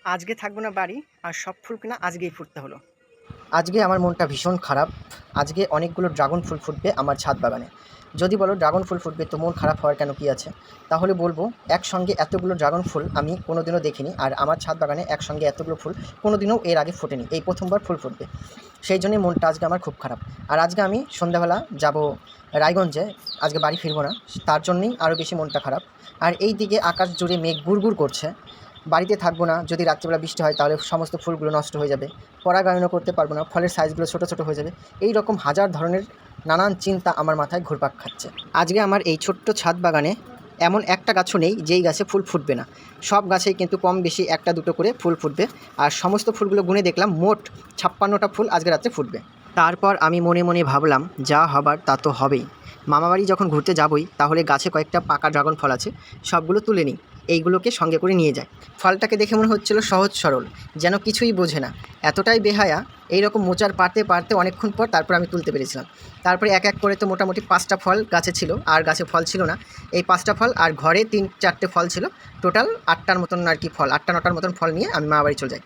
আজকে থাকবো না বাড়ি, আর সব ফুল কিনা আজকেই ফুটতে হলো। আজকে আমার মনটা ভীষণ খারাপ। আজকে অনেকগুলো ড্রাগন ফুল ফুটবে আমার ছাদ বাগানে। যদি বলো ড্রাগন ফুল ফুটবে তো মন খারাপ হওয়ার কেন কী আছে? তাহলে বলবো একসঙ্গে এতগুলো ড্রাগন ফুল আমি কোনোদিনও দেখিনি, আর আমার ছাদ বাগানে একসঙ্গে এতগুলো ফুল কোনোদিনও এর আগে ফোটেনি। এই প্রথমবার ফুল ফুটবে, সেই জন্যই মনটা আজকে আমার খুব খারাপ। আর আজকে আমি সন্ধ্যাবেলা যাব রায়গঞ্জে, আজকে বাড়ি ফিরবো না, তার জন্যই আরও বেশি মনটা খারাপ। আর এই দিকে আকাশ জুড়ে মেঘ গুড়গুড় করছে। বাড়িতে থাকবো না, যদি রাত্রিবেলা বৃষ্টি হয় তাহলে সমস্ত ফুলগুলো নষ্ট হয়ে যাবে, পরাগায়নও করতে পারবো না, ফলের সাইজগুলো ছোটো ছোটো হয়ে যাবে। এই রকম হাজার ধরনের নানান চিন্তা আমার মাথায় ঘুরপাক খাচ্ছে। আজকে আমার এই ছোট্ট ছাদ বাগানে এমন একটা গাছও নেই যেই গাছে ফুল ফুটবে না। সব গাছেই কিন্তু কম বেশি একটা দুটো করে ফুল ফুটবে। আর সমস্ত ফুলগুলো গুনে দেখলাম মোট 56টা ফুল আজকে রাত্রে ফুটবে। তারপর আমি মনে মনে ভাবলাম, যা হবার তা তো হবেই। মামাবাড়ি যখন ঘুরতে যাবই, তাহলে গাছে কয়েকটা পাকা ড্রাগন ফল আছে, সবগুলো তুলে নিই, এইগুলোকে সঙ্গে করে নিয়ে যায়। ফলটাকে দেখে মনে হচ্ছিল সহজ সরল, যেন কিছুই বোঝে না, এতটাই বেহায়া। এইরকম মোচার পারতে পারতে অনেকক্ষণ পর তারপর আমি তুলতে পেরেছিলাম। তারপরে এক এক করে তো মোটামুটি 5টা ফল গাছে ছিল, আর গাছে ফল ছিল না। এই 5টা ফল আর ঘরে 3-4টে ফল ছিল, টোটাল 8টার মতন আর কি ফল, 8টা 9টার মতন ফল নিয়ে আমি মামাবাড়ি চলে যাই।